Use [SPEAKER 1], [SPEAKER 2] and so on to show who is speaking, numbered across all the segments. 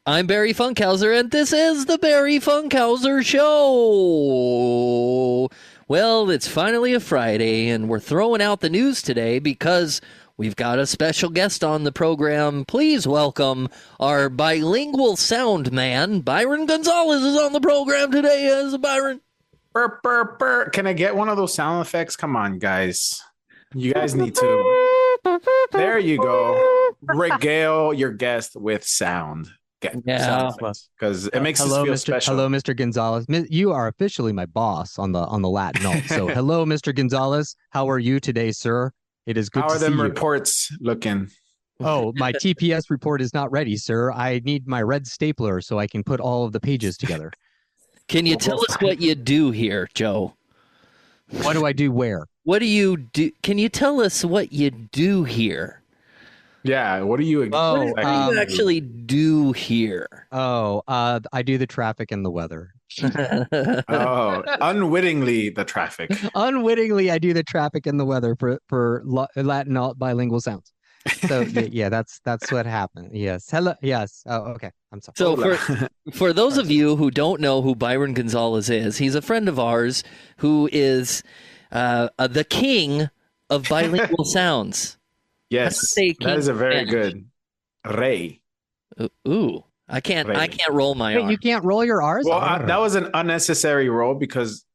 [SPEAKER 1] I'm Barry Funkhauser, and this is the Barry Funkhauser Show. Well, it's finally a Friday, and we're throwing out the news today because we've got a special guest on the program. Please welcome our Bilingual Sound Man, Byron Gonzalez, is on the program today. As Byron.
[SPEAKER 2] Burr, burr, burr. Can I get one of those sound effects? Come on, guys. You guys need to. There you go. Regale your guest with sound.
[SPEAKER 1] Yeah,
[SPEAKER 2] because it makes us feel special.
[SPEAKER 3] Hello, Mr. Gonzalez. You are officially my boss on the Latin alt. So, hello, Mr. Gonzalez. How are you today, sir? It is good to see you.
[SPEAKER 2] How are them reports looking?
[SPEAKER 3] Oh, my TPS report is not ready, sir. I need my red stapler so I can put all of the pages together.
[SPEAKER 1] Can you tell us what you do here, Joe?
[SPEAKER 3] What do I do where?
[SPEAKER 1] What do you do? Can you tell us what you do here?
[SPEAKER 2] Yeah, what do you
[SPEAKER 1] actually do here?
[SPEAKER 3] I do the traffic and the weather.
[SPEAKER 2] Unwittingly the traffic.
[SPEAKER 3] Unwittingly, I do the traffic and the weather for Latin alt bilingual sounds. So yeah, that's what happened. Yes. Hello. Yes. Oh, okay. I'm sorry.
[SPEAKER 1] So for those of you who don't know who Byron Gonzalez is, he's a friend of ours who is the king of bilingual sounds.
[SPEAKER 2] Yes, that is a very good Rey.
[SPEAKER 1] Ooh, I can't roll my R.
[SPEAKER 3] You can't roll your R's?
[SPEAKER 2] Well, that was an unnecessary roll because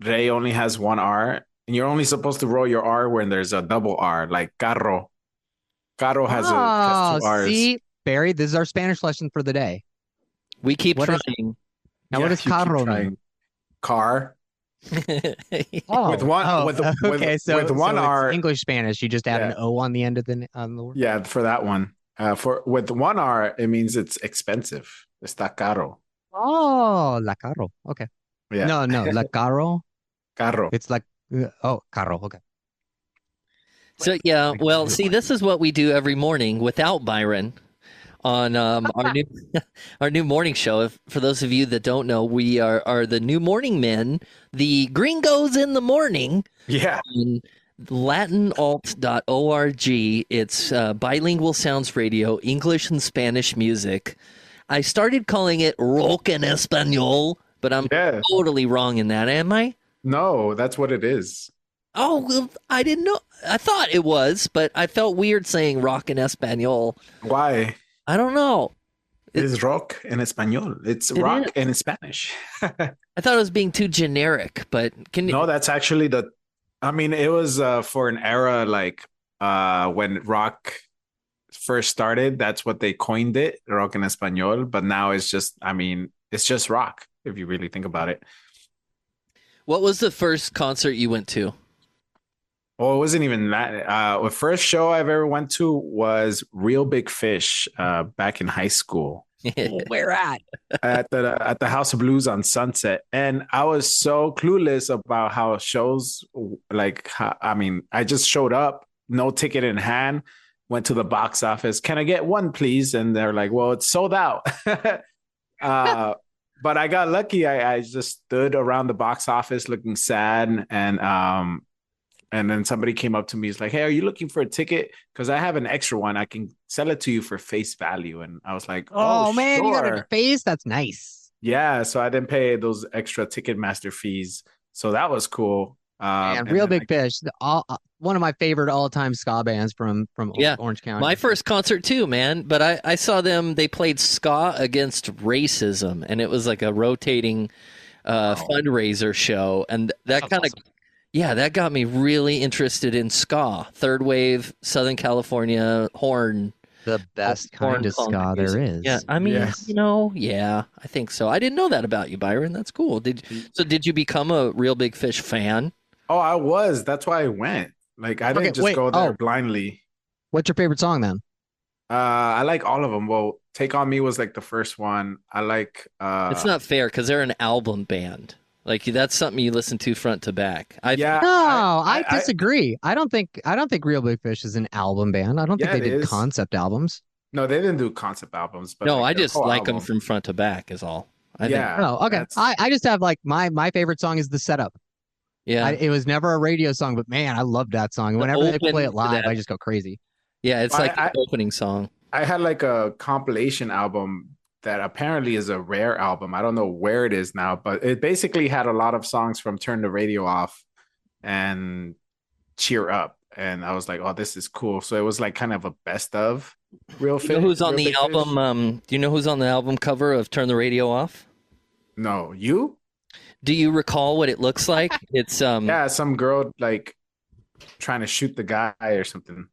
[SPEAKER 2] Rey only has one R, and you're only supposed to roll your R when there's a double R, like carro. Carro has two R's.
[SPEAKER 3] See, Barry, this is our Spanish lesson for the day.
[SPEAKER 1] We keep trying.
[SPEAKER 3] What does carro mean?
[SPEAKER 2] Car. With one R,
[SPEAKER 3] English Spanish, you just add an O on the end of the word.
[SPEAKER 2] Yeah, for that one. With one R, it means it's expensive. Está caro.
[SPEAKER 3] Oh, la caro. Okay.
[SPEAKER 2] Yeah.
[SPEAKER 3] No, la caro.
[SPEAKER 2] Carro.
[SPEAKER 3] It's like carro. Okay.
[SPEAKER 1] So yeah, well, see, this is what we do every morning without Byron on our new morning show. For those of you that don't know, we are the new morning men, the gringos in the morning.
[SPEAKER 2] Yeah.
[SPEAKER 1] Latinalt.org. It's bilingual sounds radio, English and Spanish music. I started calling it rock en español, but I'm totally wrong in that, am I?
[SPEAKER 2] No, that's what it is.
[SPEAKER 1] Oh, well, I didn't know. I thought it was, but I felt weird saying rock en español.
[SPEAKER 2] Why?
[SPEAKER 1] I don't know.
[SPEAKER 2] It's rock en español. It's rock in Spanish.
[SPEAKER 1] I thought it was being too generic, but
[SPEAKER 2] No, that's actually it was for an era like when rock first started. That's what they coined it, rock en español. But now it's just rock if you really think about it.
[SPEAKER 1] What was the first concert you went to?
[SPEAKER 2] Well, it wasn't even that. The first show I've ever went to was Real Big Fish back in high school.
[SPEAKER 3] Where at?
[SPEAKER 2] At the House of Blues on Sunset. And I was so clueless about how shows, I just showed up, no ticket in hand, went to the box office. Can I get one, please? And they're like, well, it's sold out. But I got lucky. I just stood around the box office looking sad, and then somebody came up to me. He's like, hey, are you looking for a ticket? Because I have an extra one. I can sell it to you for face value. And I was like, oh man, sure.
[SPEAKER 3] You got a face? That's nice.
[SPEAKER 2] Yeah. So I didn't pay those extra Ticketmaster fees. So that was cool.
[SPEAKER 3] And Real Big Fish, one of my favorite all-time ska bands from Orange County.
[SPEAKER 1] My first concert too, man. But I saw them. They played ska against racism. And it was like a rotating fundraiser show. And that kind of... Awesome. Yeah, that got me really interested in ska. Third wave, Southern California, horn.
[SPEAKER 3] The best kind of ska there is.
[SPEAKER 1] Yeah, I mean, I think so. I didn't know that about you, Byron. That's cool. Did you become a Real Big Fish fan?
[SPEAKER 2] Oh, I was. That's why I went. Like, I didn't go there blindly.
[SPEAKER 3] What's your favorite song then?
[SPEAKER 2] I like all of them. Well, Take On Me was like the first one. I like...
[SPEAKER 1] It's not fair because they're an album band. Like, that's something you listen to front to back.
[SPEAKER 3] I disagree. I don't think Real Big Fish is an album band. I don't think they did concept albums.
[SPEAKER 2] No, they didn't do concept albums. But
[SPEAKER 1] no, I just like them from front to back is all.
[SPEAKER 3] Okay. I just have like my favorite song is The Setup. Yeah. It was never a radio song, but man, I love that song. Whenever they play it live, I just go crazy.
[SPEAKER 1] Yeah, it's like the opening song.
[SPEAKER 2] I had like a compilation album that apparently is a rare album. I don't know where it is now, but it basically had a lot of songs from Turn the Radio Off and Cheer Up. And I was like, oh, this is cool. So it was like kind of a best of
[SPEAKER 1] You know who's on the album? Do you know who's on the album cover of Turn the Radio Off?
[SPEAKER 2] No, you?
[SPEAKER 1] Do you recall what it looks like? It's
[SPEAKER 2] yeah, some girl like trying to shoot the guy or something.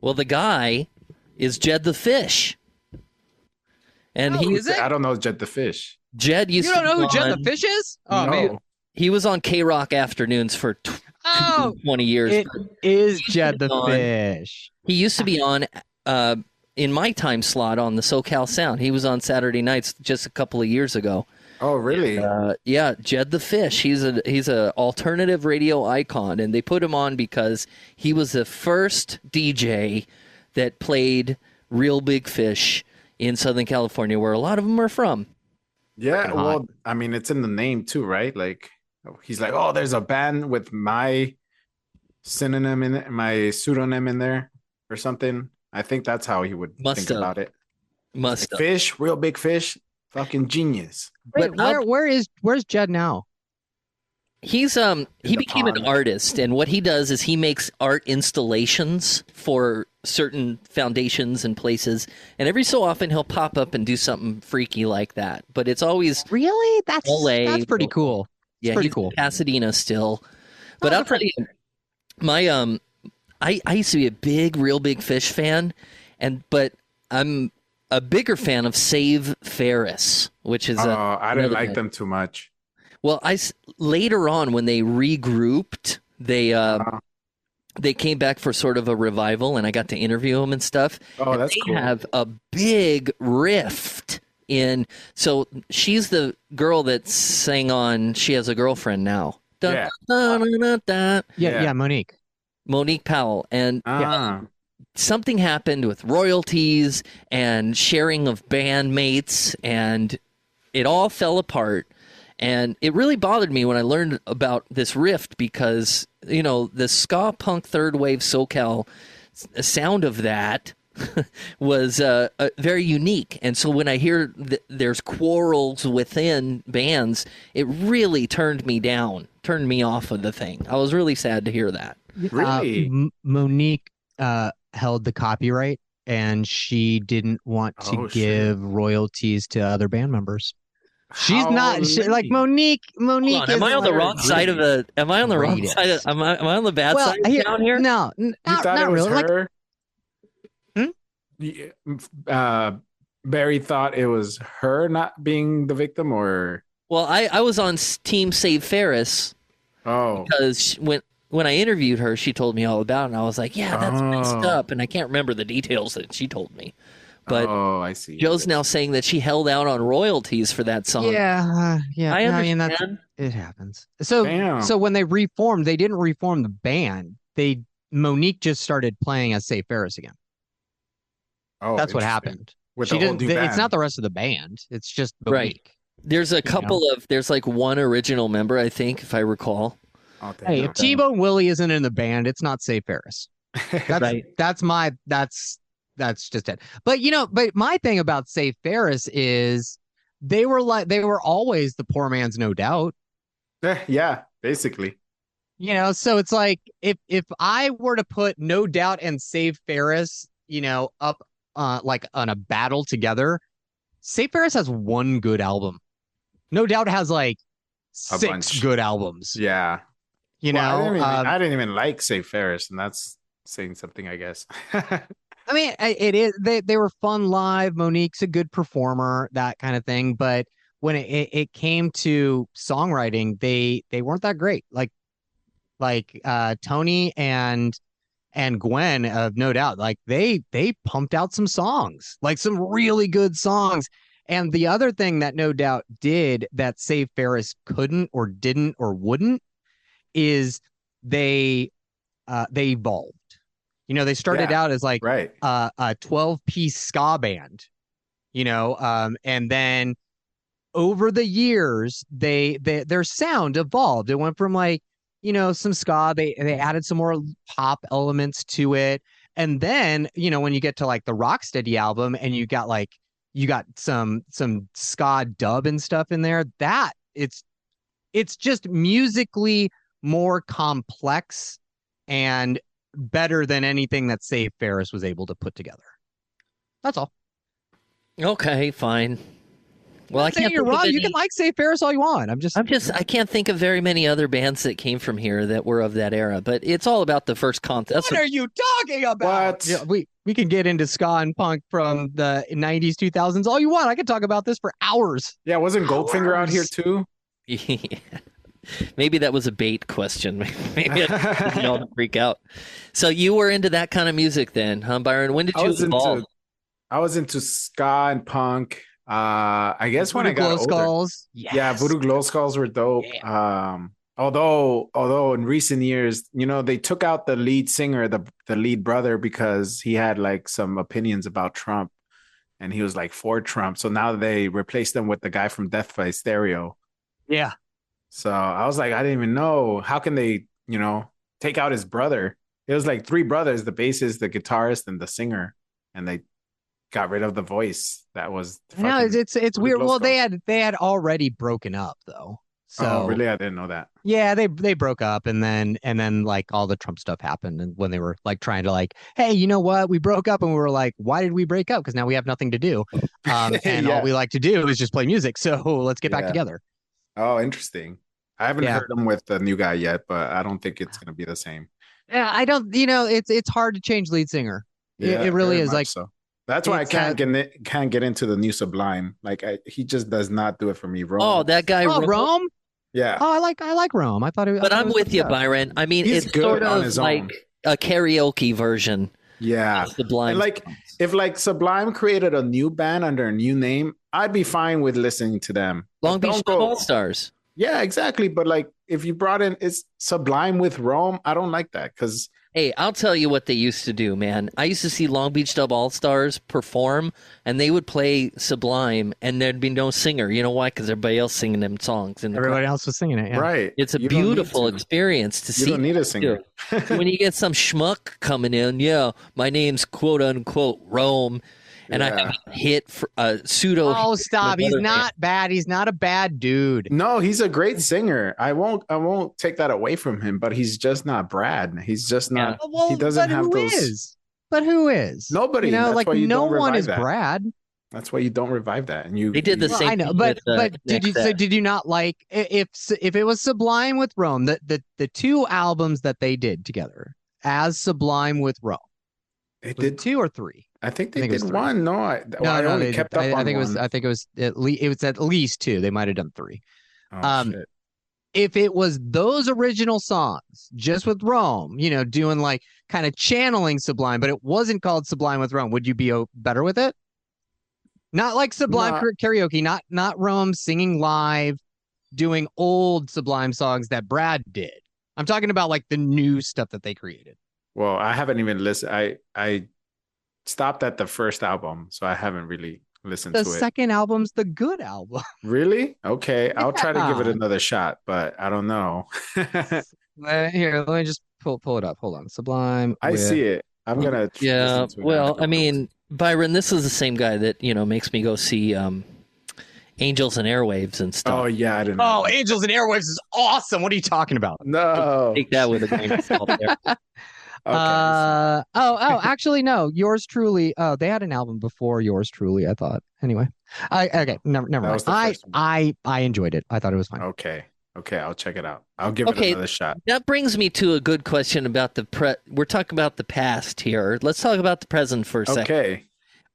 [SPEAKER 1] Well, the guy is Jed the Fish. And
[SPEAKER 2] I don't know Jed the Fish.
[SPEAKER 1] Jed used
[SPEAKER 3] You don't
[SPEAKER 1] to
[SPEAKER 3] know who Jed the Fish is? Oh,
[SPEAKER 2] no.
[SPEAKER 3] man.
[SPEAKER 1] He was on K-Rock Afternoons for 20 years.
[SPEAKER 3] It is Jed the Fish.
[SPEAKER 1] He used to be on in my time slot on the SoCal Sound. He was on Saturday nights just a couple of years ago.
[SPEAKER 2] Oh, really?
[SPEAKER 1] Yeah, Jed the Fish. He's a alternative radio icon, and they put him on because he was the first DJ that played Real Big Fish in Southern California, where a lot of them are from.
[SPEAKER 2] Yeah, well, I mean, it's in the name too, right? Like, he's like, oh, there's a band with my synonym in it, my pseudonym in there or something. I think that's how he would think about it.
[SPEAKER 1] Like,
[SPEAKER 2] Fish, Real Big Fish, fucking genius.
[SPEAKER 3] Wait, where's Jed now?
[SPEAKER 1] He's he became an artist, and what he does is he makes art installations for certain foundations and places, and every so often he'll pop up and do something freaky like that. But it's always
[SPEAKER 3] really that's
[SPEAKER 1] LA.
[SPEAKER 3] That's pretty cool.
[SPEAKER 1] Yeah,
[SPEAKER 3] pretty
[SPEAKER 1] he's
[SPEAKER 3] cool.
[SPEAKER 1] In Pasadena still. But I'll tell you, my I used to be a big Real Big Fish fan, but I'm a bigger fan of Save Ferris, which is
[SPEAKER 2] I didn't like them too much.
[SPEAKER 1] Well, later on when they regrouped, they came back for sort of a revival, and I got to interview them and stuff.
[SPEAKER 2] Oh,
[SPEAKER 1] and
[SPEAKER 2] that's cool.
[SPEAKER 1] They have a big rift in. So she's the girl that sang on "She Has a Girlfriend Now."
[SPEAKER 2] Yeah.
[SPEAKER 3] Yeah,
[SPEAKER 1] Monique Powell, and something happened with royalties and sharing of bandmates, and it all fell apart. And it really bothered me when I learned about this rift because, you know, the ska punk third wave SoCal sound of that was very unique. And so when I hear there's quarrels within bands, it really turned me off of the thing. I was really sad to hear that.
[SPEAKER 2] Really?
[SPEAKER 3] Monique held the copyright, and she didn't want to give royalties to other band members. She's not like Monique. Monique.
[SPEAKER 1] Am I on the wrong side of the? Am I on the wrong side? Am I on the bad side down here?
[SPEAKER 3] No,
[SPEAKER 2] you thought it was
[SPEAKER 3] really.
[SPEAKER 2] Barry thought it was her not being the victim, or
[SPEAKER 1] well, I was on Team Save Ferris.
[SPEAKER 2] Oh,
[SPEAKER 1] because when I interviewed her, she told me all about it, and I was like, yeah, that's messed up, and I can't remember the details that she told me. But
[SPEAKER 2] I see.
[SPEAKER 1] Joe's now saying that she held out on royalties for that song.
[SPEAKER 3] Yeah.
[SPEAKER 1] I understand.
[SPEAKER 3] It happens. So when they reformed, they didn't reform the band. Monique just started playing as Save Ferris again.
[SPEAKER 2] Oh,
[SPEAKER 3] that's what happened. It's not the rest of the band. It's just Monique.
[SPEAKER 1] Right. There's a couple there's like one original member, I think, if I recall.
[SPEAKER 3] Hey, if T-Bone Willie isn't in the band, it's not Save Ferris. That's just it. But but my thing about Save Ferris is they were always the poor man's No Doubt.
[SPEAKER 2] Yeah, basically.
[SPEAKER 3] So it's like if I were to put No Doubt and Save Ferris, up like on a battle together, Save Ferris has one good album. No Doubt has like six good albums.
[SPEAKER 2] Yeah. I didn't even like Save Ferris, and that's saying something, I guess.
[SPEAKER 3] I mean, it is. They were fun live. Monique's a good performer, that kind of thing. But when it came to songwriting, they weren't that great. Like Tony and Gwen of No Doubt, like they pumped out some songs, like some really good songs. And the other thing that No Doubt did that Save Ferris couldn't or didn't or wouldn't is they evolved. They started out as like a 12-piece ska band, and then over the years their sound evolved. It went from like, some ska, they added some more pop elements to it. And then, when you get to like the Rocksteady album and you got like You got some ska dub and stuff in there. That it's just musically more complex and better than anything that Save Ferris was able to put together. That's all.
[SPEAKER 1] Okay, fine. Well, I can't
[SPEAKER 3] you're
[SPEAKER 1] think of
[SPEAKER 3] wrong.
[SPEAKER 1] any...
[SPEAKER 3] You can like Save Ferris all you want.
[SPEAKER 1] I can't think of very many other bands that came from here that were of that era. But it's all about the first concept.
[SPEAKER 3] What are you talking about?
[SPEAKER 2] What?
[SPEAKER 3] Yeah, we can get into ska and punk from the 90s, 2000s all you want. I could talk about this for hours.
[SPEAKER 2] Yeah, wasn't Goldfinger out here too?
[SPEAKER 1] Yeah. Maybe that was a bait question. Maybe I didn't all freak out. So you were into that kind of music then, huh, Byron? When did you evolve?
[SPEAKER 2] I was into ska and punk. I guess when I got older.
[SPEAKER 3] Skulls. Yes.
[SPEAKER 2] Yeah, Voodoo Glow Skulls were dope.
[SPEAKER 3] Yeah.
[SPEAKER 2] Although in recent years, they took out the lead singer, the lead brother, because he had like some opinions about Trump, and he was like for Trump. So now they replaced him with the guy from Death by Stereo.
[SPEAKER 3] Yeah.
[SPEAKER 2] So I was like, I didn't even know. How can they, take out his brother? It was like three brothers, the bassist, the guitarist, and the singer. And they got rid of the voice. That was
[SPEAKER 3] it's weird. Well, they had already broken up though. So
[SPEAKER 2] really? I didn't know that.
[SPEAKER 3] Yeah, they broke up, and then like all the Trump stuff happened, and when they were like trying to like, hey, you know what? We broke up, and we were like, why did we break up? Because now we have nothing to do, and all we like to do is just play music. So let's get back together.
[SPEAKER 2] Oh, interesting. I haven't heard them with the new guy yet, but I don't think it's gonna be the same.
[SPEAKER 3] Yeah, I don't. It's hard to change lead singer. Yeah, it really is. Like
[SPEAKER 2] so. That's why I can't get into the new Sublime. Like he just does not do it for me. Rome.
[SPEAKER 1] Oh, that guy
[SPEAKER 3] Rome.
[SPEAKER 2] Yeah.
[SPEAKER 3] Oh, I like Rome. I thought it.
[SPEAKER 1] But I'm with you, Byron. I mean, it's sort of like a karaoke version.
[SPEAKER 2] Yeah.
[SPEAKER 1] Sublime.
[SPEAKER 2] And like if like Sublime created a new band under a new name, I'd be fine with listening to them.
[SPEAKER 1] Long Beach All Stars.
[SPEAKER 2] Yeah, exactly. But like if you brought in it's Sublime with Rome, I don't like that because
[SPEAKER 1] hey, I'll tell you what they used to do, man. I used to see Long Beach Dub All Stars perform, and they would play Sublime, and there'd be no singer. You know why? Because everybody else singing them songs.
[SPEAKER 3] Everybody else was singing it, yeah.
[SPEAKER 2] Right.
[SPEAKER 1] It's a beautiful experience to see.
[SPEAKER 2] You don't need a singer.
[SPEAKER 1] When you get some schmuck coming in, my name's quote unquote Rome, and I have a hit for pseudo.
[SPEAKER 3] Oh, stop! He's not bad. He's not a bad dude.
[SPEAKER 2] No, he's a great singer. I won't take that away from him. But he's just not Brad. He's just not. He doesn't have those.
[SPEAKER 3] But who is?
[SPEAKER 2] Nobody.
[SPEAKER 3] Like no one is Brad.
[SPEAKER 2] That's why you don't revive that. And
[SPEAKER 1] they did the same.
[SPEAKER 3] I know, but did you not like if it was Sublime with Rome, the two albums that they did together as Sublime with Rome?
[SPEAKER 2] It did
[SPEAKER 3] 2 or 3.
[SPEAKER 2] I think they did 1. No, I only kept up on
[SPEAKER 3] I think
[SPEAKER 2] one.
[SPEAKER 3] I think it was at least 2. They might have done 3.
[SPEAKER 2] Shit.
[SPEAKER 3] If it was those original songs, just with Rome, doing like kind of channeling Sublime, but it wasn't called Sublime with Rome, would you be better with it? Not like Sublime karaoke, not Rome singing live, doing old Sublime songs that Brad did. I'm talking about like the new stuff that they created.
[SPEAKER 2] Well, I haven't even listened. I stopped at the first album, so I haven't really listened to it.
[SPEAKER 3] The second album's the good album.
[SPEAKER 2] Really? Okay, I'll try to give it another shot, but I don't know.
[SPEAKER 3] Here, let me just pull it up. Hold on, Sublime.
[SPEAKER 2] I see it. I'm gonna.
[SPEAKER 1] Yeah. Well, I mean, Byron, this is the same guy that makes me go see Angels and Airwaves and stuff.
[SPEAKER 2] Oh yeah, I didn't know.
[SPEAKER 3] Oh, Angels and Airwaves is awesome. What are you talking about?
[SPEAKER 2] No,
[SPEAKER 1] take that with a grain of salt there.
[SPEAKER 2] Okay.
[SPEAKER 3] Actually, no. Yours truly. Oh, they had an album before Yours Truly, I thought. Anyway, never mind. I enjoyed it. I thought it was fine.
[SPEAKER 2] Okay, I'll check it out. I'll give it another shot.
[SPEAKER 1] That brings me to a good question about we're talking about the past here. Let's talk about the present for a second.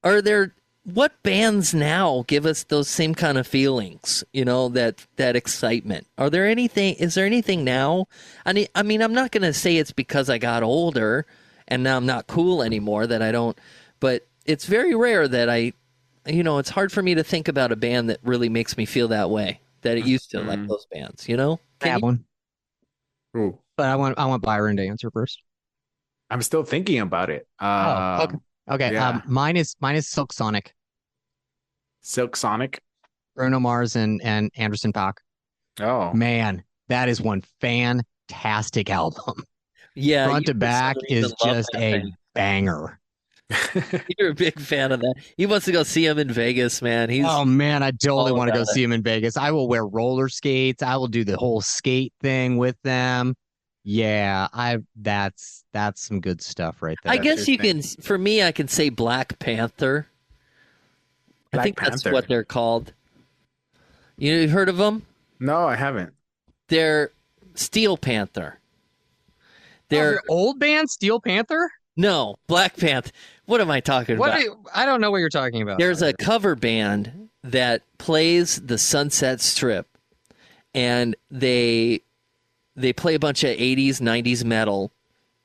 [SPEAKER 1] Okay. What bands now give us those same kind of feelings, that excitement? Is there anything now? I mean, I'm not going to say it's because I got older and now I'm not cool anymore that I don't, but it's very rare that it's hard for me to think about a band that really makes me feel that way, that it used to, like those bands,
[SPEAKER 3] I have one.
[SPEAKER 2] Ooh.
[SPEAKER 3] But I want Byron to answer first.
[SPEAKER 2] I'm still thinking about it.
[SPEAKER 3] Okay. Yeah. Mine is Silk Sonic.
[SPEAKER 2] Silk Sonic?
[SPEAKER 3] Bruno Mars and Anderson .Paak.
[SPEAKER 2] Oh.
[SPEAKER 3] Man, that is one fantastic album.
[SPEAKER 1] Yeah.
[SPEAKER 3] Front to back is just a banger.
[SPEAKER 1] You're a big fan of that. He wants to go see him in Vegas, man. He's
[SPEAKER 3] Oh man, I totally
[SPEAKER 1] all
[SPEAKER 3] want to go
[SPEAKER 1] about it.
[SPEAKER 3] see him in Vegas. I will wear roller skates. I will do the whole skate thing with them. Yeah, I that's some good stuff right
[SPEAKER 1] I
[SPEAKER 3] there.
[SPEAKER 2] That's your
[SPEAKER 1] guess you
[SPEAKER 2] thing.
[SPEAKER 1] can, for me, I can say Black Panther. I
[SPEAKER 2] Black
[SPEAKER 1] think that's
[SPEAKER 2] Panther.
[SPEAKER 1] what they're called. You've heard of them?
[SPEAKER 2] No, I haven't.
[SPEAKER 1] They're Steel Panther.
[SPEAKER 3] Oh,
[SPEAKER 1] They're
[SPEAKER 3] the old band Steel Panther?
[SPEAKER 1] no Black Panther. What am I talking
[SPEAKER 3] What
[SPEAKER 1] about?
[SPEAKER 3] I don't know what you're talking about.
[SPEAKER 1] There's a cover band that plays the Sunset Strip, and they play a bunch of 80s, 90s metal.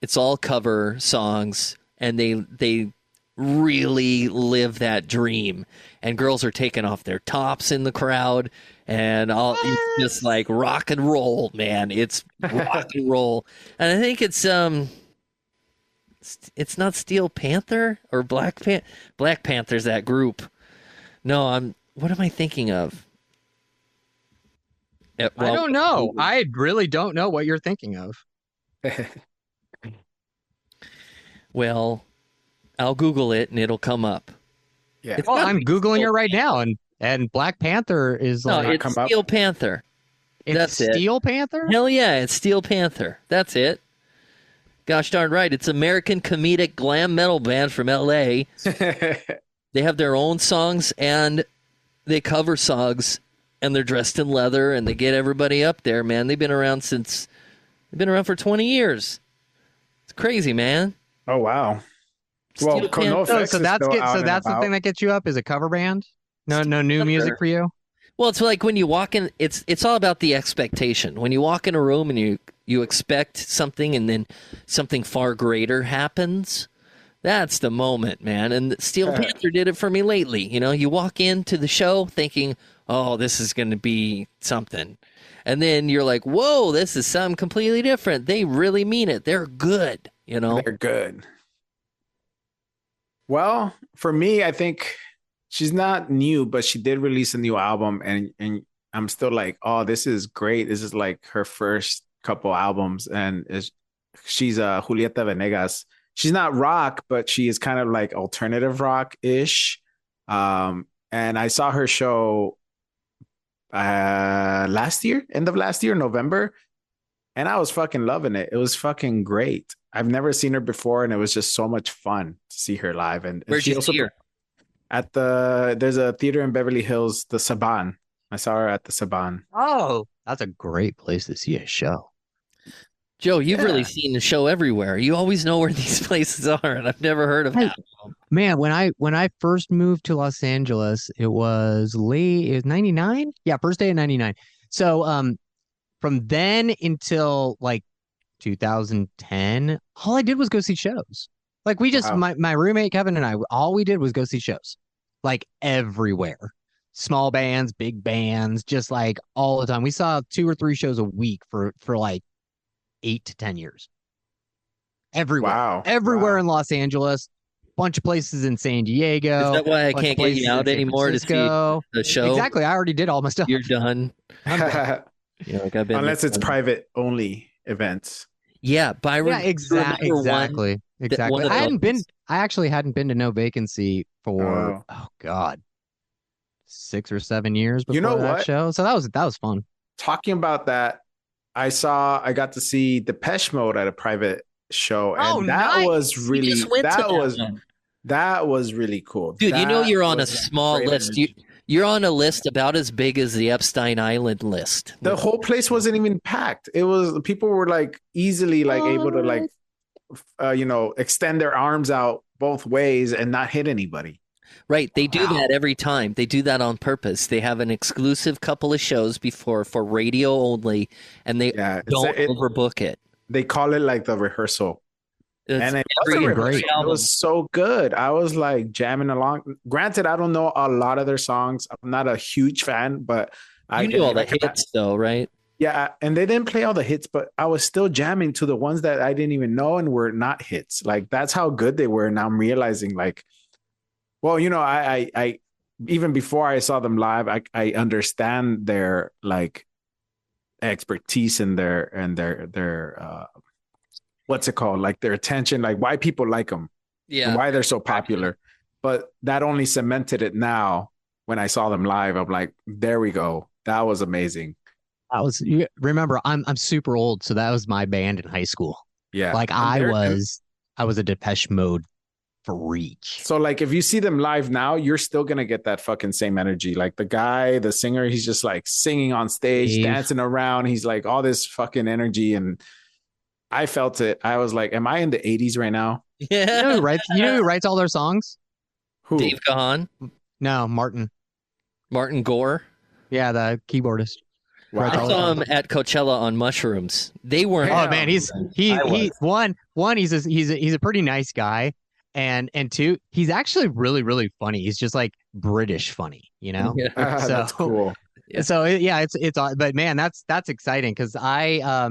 [SPEAKER 1] It's all cover songs, and they really live that dream. And girls are taking off their tops in the crowd, and it's just like rock and roll, man. It's rock and roll. And I think it's not Steel Panther or Black Panther's that group. No, what am I thinking of?
[SPEAKER 3] I don't know. I really don't know what you're thinking of.
[SPEAKER 1] Well, I'll Google it and it'll come up.
[SPEAKER 2] Yeah.
[SPEAKER 1] It's
[SPEAKER 3] Well,
[SPEAKER 1] gotta
[SPEAKER 3] I'm
[SPEAKER 1] be
[SPEAKER 3] Googling it
[SPEAKER 1] Steel
[SPEAKER 3] right
[SPEAKER 1] Panther.
[SPEAKER 3] now, and Black Panther is
[SPEAKER 1] No,
[SPEAKER 3] like
[SPEAKER 1] it's Steel Panther.
[SPEAKER 3] it's
[SPEAKER 1] That's it.
[SPEAKER 3] Steel Panther?
[SPEAKER 1] Hell yeah, it's Steel Panther. That's it. Gosh darn right. It's American comedic glam metal band from LA. They have their own songs and they cover songs, and they're dressed in leather and they get everybody up there, man. They've been around for 20 years. It's crazy, man.
[SPEAKER 2] Oh wow. Well,
[SPEAKER 1] Steel
[SPEAKER 2] No
[SPEAKER 1] Panther.
[SPEAKER 2] Effects
[SPEAKER 3] So
[SPEAKER 2] is
[SPEAKER 3] that's
[SPEAKER 2] still
[SPEAKER 3] get
[SPEAKER 2] out
[SPEAKER 3] so
[SPEAKER 2] and
[SPEAKER 3] that's the
[SPEAKER 2] about.
[SPEAKER 3] thing that gets you up is a cover band? No new music
[SPEAKER 1] Panther.
[SPEAKER 3] for you?
[SPEAKER 1] Well, it's like when you walk in, it's all about the expectation. When you walk in a room and you expect something and then something far greater happens, that's the moment, man. And Steel Panther did it for me lately. You walk into the show thinking, "Oh, this is going to be something." And then you're like, "Whoa, this is something completely different. They really mean it. They're good."
[SPEAKER 2] They're good. Well, for me, I think she's not new, but she did release a new album, and I'm still like, oh, this is great. This is like her first couple albums, and she's Julieta Venegas. She's not rock, but she is kind of like alternative rock ish. And I saw her show last year, end of last year, November, and I was fucking loving it. It was fucking great. I've never seen her before, and it was just so much fun to see her live. And
[SPEAKER 1] Where'd
[SPEAKER 2] she
[SPEAKER 1] you
[SPEAKER 2] also
[SPEAKER 1] see her?
[SPEAKER 2] at there's a theater in Beverly Hills, the Saban. I saw her at the Saban.
[SPEAKER 3] Oh, that's a great place to see a show.
[SPEAKER 1] Joe, you've really
[SPEAKER 2] Yeah.
[SPEAKER 1] seen the show everywhere. You always know where these places are, and I've never heard of half of them.
[SPEAKER 3] Man, when I first moved to Los Angeles, it was 99? Yeah, first day of 99. So from then until like 2010, all I did was go see shows. Like we just
[SPEAKER 2] Wow.
[SPEAKER 3] my roommate Kevin and I, all we did was go see shows. Like everywhere. Small bands, big bands, just like all the time. We saw 2 or 3 shows a week for like 8 to 10 years. Everywhere.
[SPEAKER 2] Wow.
[SPEAKER 3] Everywhere
[SPEAKER 2] Wow.
[SPEAKER 3] in Los Angeles, bunch of places in San Diego.
[SPEAKER 1] Is that why I
[SPEAKER 3] bunch of
[SPEAKER 1] can't get
[SPEAKER 3] places
[SPEAKER 1] you
[SPEAKER 3] in
[SPEAKER 1] out
[SPEAKER 3] San
[SPEAKER 1] anymore to see
[SPEAKER 3] Francisco.
[SPEAKER 1] the show?
[SPEAKER 3] Exactly. I already did all my stuff.
[SPEAKER 1] You're done.
[SPEAKER 3] I'm done.
[SPEAKER 1] Like I've been
[SPEAKER 2] Unless it's
[SPEAKER 1] there.
[SPEAKER 2] private only events.
[SPEAKER 1] Yeah, Byron.
[SPEAKER 3] Yeah,
[SPEAKER 1] do you remember
[SPEAKER 3] exactly.
[SPEAKER 1] one
[SPEAKER 3] Exactly.
[SPEAKER 1] of
[SPEAKER 3] I actually hadn't been to No Vacancy for
[SPEAKER 2] Oh.
[SPEAKER 3] oh God, 6 or 7 years before
[SPEAKER 2] You know
[SPEAKER 3] that
[SPEAKER 2] what?
[SPEAKER 3] show. So that was fun.
[SPEAKER 2] Talking about that, I got to see Depeche Mode at a private show, and
[SPEAKER 3] Oh,
[SPEAKER 2] that
[SPEAKER 3] nice.
[SPEAKER 2] was
[SPEAKER 1] We
[SPEAKER 2] really
[SPEAKER 1] just went to that one.
[SPEAKER 2] that was really cool.
[SPEAKER 1] Dude,
[SPEAKER 2] That
[SPEAKER 1] you're on a
[SPEAKER 2] was
[SPEAKER 1] small
[SPEAKER 2] great
[SPEAKER 1] list.
[SPEAKER 2] energy.
[SPEAKER 1] You're on a list about as big as the Epstein Island list.
[SPEAKER 2] The whole place wasn't even packed. It was people were like easily like able to like extend their arms out both ways and not hit anybody.
[SPEAKER 1] Right, they do
[SPEAKER 3] Wow.
[SPEAKER 1] that every time. They do that on purpose. They have an exclusive couple of shows before for radio only, and they
[SPEAKER 2] Yeah,
[SPEAKER 1] don't overbook it.
[SPEAKER 2] they call it like the rehearsal.
[SPEAKER 1] It's
[SPEAKER 2] And it
[SPEAKER 1] every
[SPEAKER 2] wasn't
[SPEAKER 3] great.
[SPEAKER 2] rehearsal. It was so good. I was like jamming along. Granted, I don't know a lot of their songs. I'm not a huge fan, but I
[SPEAKER 1] You knew all the
[SPEAKER 2] recognize-
[SPEAKER 1] hits, though, right?
[SPEAKER 2] Yeah, and they didn't play all the hits, but I was still jamming to the ones that I didn't even know and were not hits. Like that's how good they were. And I'm realizing, like, well, I even before I saw them live, I understand their like expertise and their what's it called, like their attention, like why people like them. and why they're so popular. But that only cemented it now when I saw them live. I'm like, there we go. That was amazing.
[SPEAKER 3] Remember, I'm super old, so that was my band in high school.
[SPEAKER 2] Yeah.
[SPEAKER 3] Like I was a Depeche Mode freak.
[SPEAKER 2] So like if you see them live now, you're still gonna get that fucking same energy. Like the singer, he's just like singing on stage, dancing around. He's like all this fucking energy, and I felt it. I was like, am I in the 80s right now?
[SPEAKER 1] Yeah.
[SPEAKER 3] You know who writes all their songs?
[SPEAKER 2] Who?
[SPEAKER 1] Dave Gahan.
[SPEAKER 3] No, Martin
[SPEAKER 1] Gore.
[SPEAKER 3] Yeah, the keyboardist.
[SPEAKER 2] Wow.
[SPEAKER 1] I saw him at Coachella on mushrooms. They weren't.
[SPEAKER 3] Oh man, he's a pretty nice guy, and two, he's actually really really funny. He's just like British funny, you know.
[SPEAKER 1] Yeah.
[SPEAKER 3] So
[SPEAKER 2] that's cool.
[SPEAKER 3] So yeah, it's but man, that's exciting because I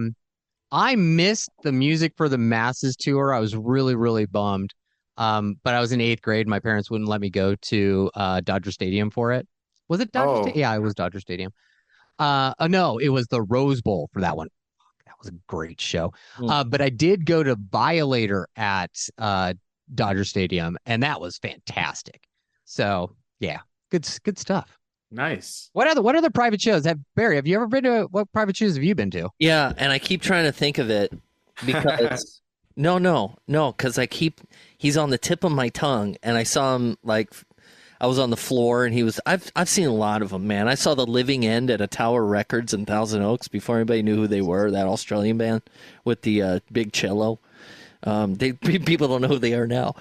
[SPEAKER 3] missed the Music for the Masses tour. I was really really bummed. But I was in 8th grade. My parents wouldn't let me go to Dodger Stadium for it. Was it Dodger Stadium? Yeah, it was Dodger Stadium. No, it was the Rose Bowl for that one. That was a great show. But I did go to Violator at Dodger Stadium, and that was fantastic. So yeah, good stuff.
[SPEAKER 2] Nice.
[SPEAKER 3] What other private shows Barry? Have you ever been to? What private shows have you been to?
[SPEAKER 1] Yeah, and I keep trying to think of it because no, because he's on the tip of my tongue, and I saw him like. I was on the floor, and he was. I've seen a lot of them, man. I saw the Living End at a Tower Records in Thousand Oaks before anybody knew who they were. That Australian band with the big cello. People don't know who they are now,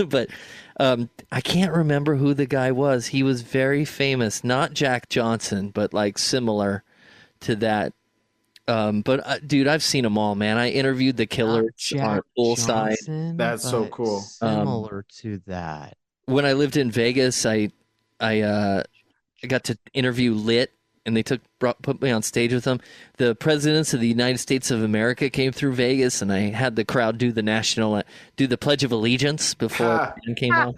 [SPEAKER 1] but I can't remember who the guy was. He was very famous, not Jack Johnson, but like similar to that. But dude, I've seen them all, man. I interviewed the Killers on Poolside.
[SPEAKER 2] That's so cool.
[SPEAKER 3] Similar to that.
[SPEAKER 1] When I lived in Vegas, I got to interview Lit, and they put me on stage with them. The presidents of the United States of America came through Vegas, and I had the crowd do the Pledge of Allegiance before it came on.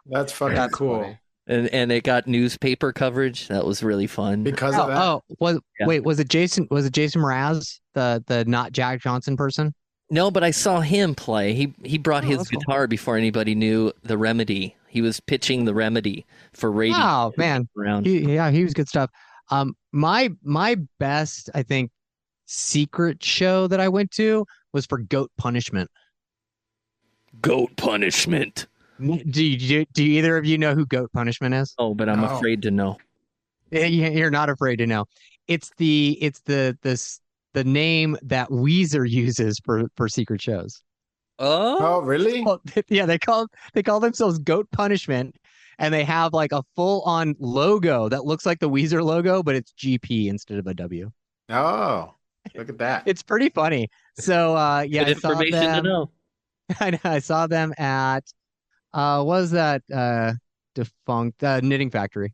[SPEAKER 2] That's fucking cool.
[SPEAKER 3] Funny.
[SPEAKER 1] And it got newspaper coverage. That was really fun.
[SPEAKER 2] Because of that.
[SPEAKER 3] Wait, was it Jason Mraz, the not Jack Johnson person?
[SPEAKER 1] No, but I saw him play. He brought his guitar before anybody knew the Remedy. He was pitching the Remedy for radio.
[SPEAKER 3] Oh man, he was good stuff. My best, I think, secret show that I went to was for Goat Punishment.
[SPEAKER 1] Goat Punishment.
[SPEAKER 3] Do either of you know who Goat Punishment is?
[SPEAKER 1] Oh, but I'm afraid to know.
[SPEAKER 3] You're not afraid to know. It's the name that Weezer uses for secret shows.
[SPEAKER 2] Oh, really?
[SPEAKER 3] Well, yeah, they call themselves Goat Punishment, and they have like a full-on logo that looks like the Weezer logo, but it's GP instead of a W.
[SPEAKER 2] Oh, look at that!
[SPEAKER 3] It's pretty funny. So yeah,
[SPEAKER 1] good information to know.
[SPEAKER 3] I saw them at what was that defunct Knitting Factory.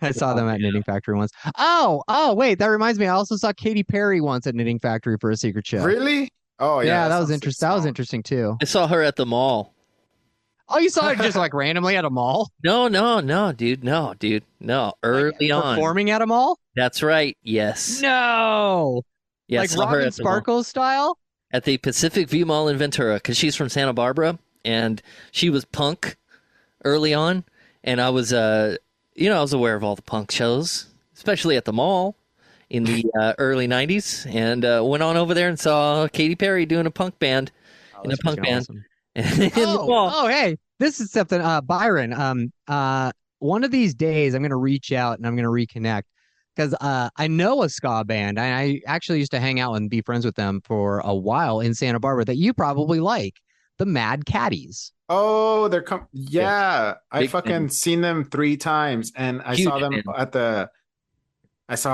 [SPEAKER 3] I saw them at Knitting Factory once. Oh, wait, that reminds me. I also saw Katy Perry once at Knitting Factory for a secret show.
[SPEAKER 2] Really? Oh, yeah.
[SPEAKER 3] That was interesting. That was interesting too.
[SPEAKER 1] I saw her at the mall.
[SPEAKER 3] Oh, you saw her just like randomly at a mall?
[SPEAKER 1] No, dude. No. Early on.
[SPEAKER 3] Performing at a mall?
[SPEAKER 1] That's right. Yes.
[SPEAKER 3] No.
[SPEAKER 1] Yeah,
[SPEAKER 3] like Robin Sparkles style?
[SPEAKER 1] At the Pacific View Mall in Ventura, because she's from Santa Barbara, and she was punk early on, and I was I was aware of all the punk shows, especially at the mall in the early 90s, and went on over there and saw Katy Perry doing a punk band in a punk band.
[SPEAKER 3] Awesome. Hey, this is something, Byron. One of these days I'm going to reach out and I'm going to reconnect because I know a ska band. I actually used to hang out and be friends with them for a while in Santa Barbara that you probably like, the Mad Caddies.
[SPEAKER 2] Oh, they're I fucking seen them 3 times, and I saw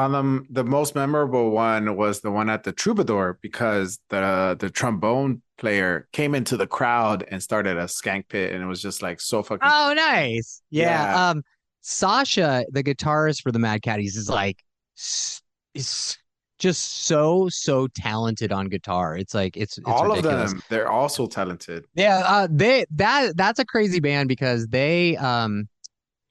[SPEAKER 2] them the most memorable one was the one at the Troubadour, because the trombone player came into the crowd and started a skank pit, and it was just like so fucking
[SPEAKER 3] nice. Yeah. Sasha, the guitarist for the Mad Caddies, is just so talented on guitar. It's like it's
[SPEAKER 2] all
[SPEAKER 3] ridiculous.
[SPEAKER 2] of them. They're also talented.
[SPEAKER 3] Yeah, that's a crazy band because they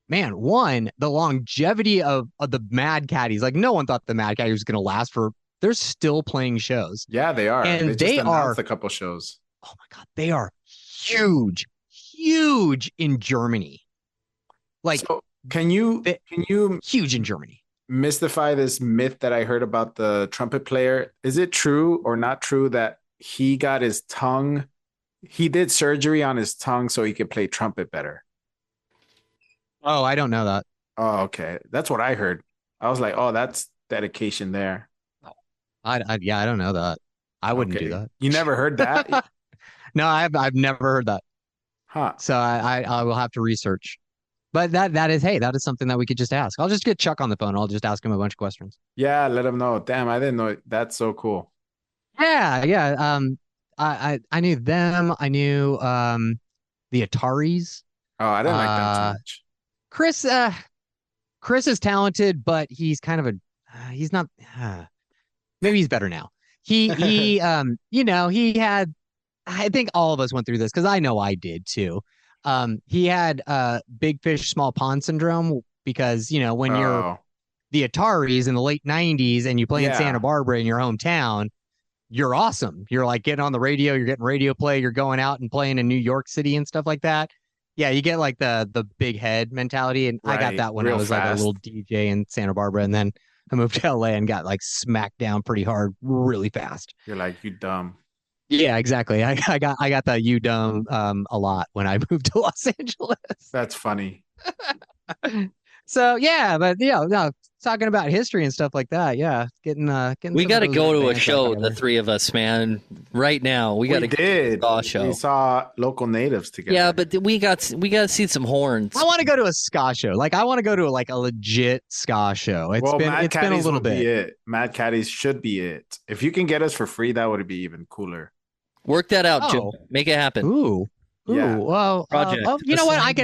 [SPEAKER 3] man, the longevity of the Mad Caddies. Like no one thought the Mad Caddies was going to last for. They're still playing shows.
[SPEAKER 2] Yeah, they are.
[SPEAKER 3] And
[SPEAKER 2] they just announced a couple shows.
[SPEAKER 3] Oh my god, they are huge in Germany. Like,
[SPEAKER 2] so can you
[SPEAKER 3] huge in Germany.
[SPEAKER 2] mystify this myth that I heard about the trumpet player? Is it true or not true that he did surgery on his tongue so he could play trumpet better?
[SPEAKER 3] Oh, I don't know that.
[SPEAKER 2] Oh, okay. That's what I heard. I was like, oh, that's dedication there.
[SPEAKER 3] Yeah, I don't know that. I wouldn't do
[SPEAKER 2] Okay.
[SPEAKER 3] that.
[SPEAKER 2] You never heard that?
[SPEAKER 3] No, I've never heard that.
[SPEAKER 2] Huh.
[SPEAKER 3] So I will have to research. But that is something that we could just ask. I'll just get Chuck on the phone. I'll just ask him a bunch of questions.
[SPEAKER 2] Yeah, let him know. Damn, I didn't know. That's so cool.
[SPEAKER 3] Yeah. I knew them. I knew the Ataris.
[SPEAKER 2] Oh, I didn't like them too much.
[SPEAKER 3] Chris is talented, but he's kind of he's not. Maybe he's better now. He he had. I think all of us went through this because I know I did too. He had big fish, small pond syndrome because when you're the Ataris in the late '90s and you play in Santa Barbara in your hometown, you're awesome. You're like getting on the radio, you're getting radio play, you're going out and playing in New York City and stuff like that. Yeah, you get like the big head mentality, and I got that when I was like a little DJ in Santa Barbara, and then I moved to LA and got like smacked down pretty hard, really fast.
[SPEAKER 2] You're like, you dumb.
[SPEAKER 3] Yeah, exactly. I got the you dumb a lot when I moved to Los Angeles.
[SPEAKER 2] That's funny.
[SPEAKER 3] So yeah, but no, talking about history and stuff like that. Yeah, getting.
[SPEAKER 1] We got to go to a show, the three of us, man. Right now, we got to
[SPEAKER 2] get a show. We saw local natives together.
[SPEAKER 1] Yeah, but we got to see some horns.
[SPEAKER 3] I want to go to a ska show. Like I want to go to a legit ska show. It's been a little bit.
[SPEAKER 2] Mad Caddies should be it. If you can get us for free, that would be even cooler.
[SPEAKER 1] Work that out, Jim. Make it happen.
[SPEAKER 3] Ooh. Yeah. Well, you know what? I can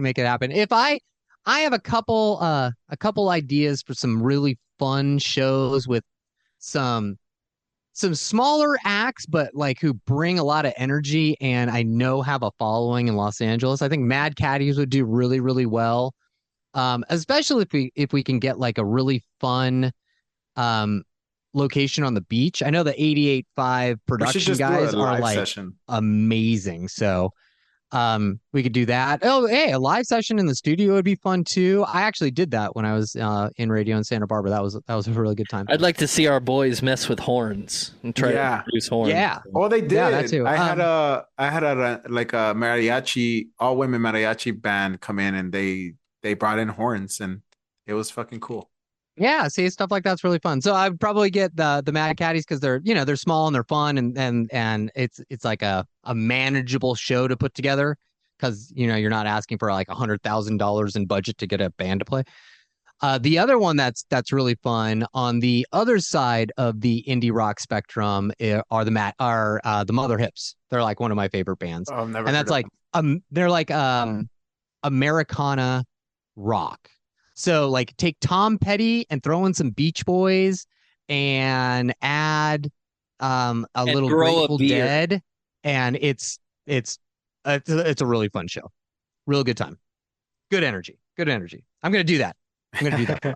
[SPEAKER 3] make it happen. If I have a couple ideas for some really fun shows with some smaller acts, but like who bring a lot of energy and I know have a following in Los Angeles. I think Mad Caddies would do really, really well. Especially if we can get like a really fun location on the beach. I know the 88.5 production guys are like amazing. So we could do that. Oh, hey, a live session in the studio would be fun too. I actually did that when I was in radio in Santa Barbara. That was a really good time.
[SPEAKER 1] I'd like to see our boys mess with horns and try to produce horns.
[SPEAKER 3] Yeah.
[SPEAKER 2] Oh, they did.
[SPEAKER 3] Yeah, that too.
[SPEAKER 2] I had a mariachi, all women mariachi band come in and they brought in horns and it was fucking cool.
[SPEAKER 3] Yeah, see, stuff like that's really fun. So I would probably get the Mad Caddies because they're small and they're fun and it's like a manageable show to put together because you're not asking for like $100,000 in budget to get a band to play. The other one that's really fun on the other side of the indie rock spectrum are the Mother Hips. They're like one of my favorite bands.
[SPEAKER 2] Oh, I've never.
[SPEAKER 3] And that's like they're like Americana rock. So like take Tom Petty and throw in some Beach Boys and add a little Grateful Dead, and it's a really fun show. Real good time. Good energy. I'm gonna do that. For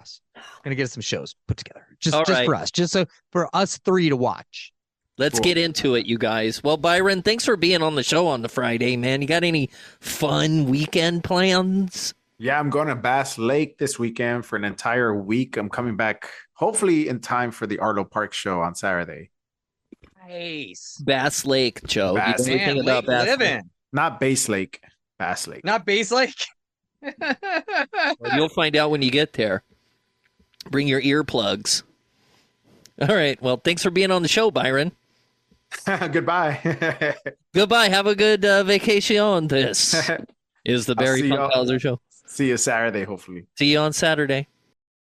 [SPEAKER 3] us. I'm gonna get some shows put together. Just for us. Just so for us three to watch.
[SPEAKER 1] Let's get into it, you guys. Well, Byron, thanks for being on the show on the Friday, man. You got any fun weekend plans?
[SPEAKER 2] Yeah, I'm going to Bass Lake this weekend for an entire week. I'm coming back hopefully in time for the Arlo Park show on Saturday.
[SPEAKER 3] Nice.
[SPEAKER 1] Bass Lake, Joe.
[SPEAKER 2] Bass
[SPEAKER 1] Lake. About Bass Lake?
[SPEAKER 2] Not Base Lake. Bass Lake.
[SPEAKER 3] Not Base Lake?
[SPEAKER 1] Well, you'll find out when you get there. Bring your earplugs. All right. Well, thanks for being on the show, Byron.
[SPEAKER 2] Goodbye.
[SPEAKER 1] Goodbye. Have a good vacation. This is the Barry Funkhauser Show.
[SPEAKER 2] See you Saturday, hopefully.
[SPEAKER 1] See you on Saturday.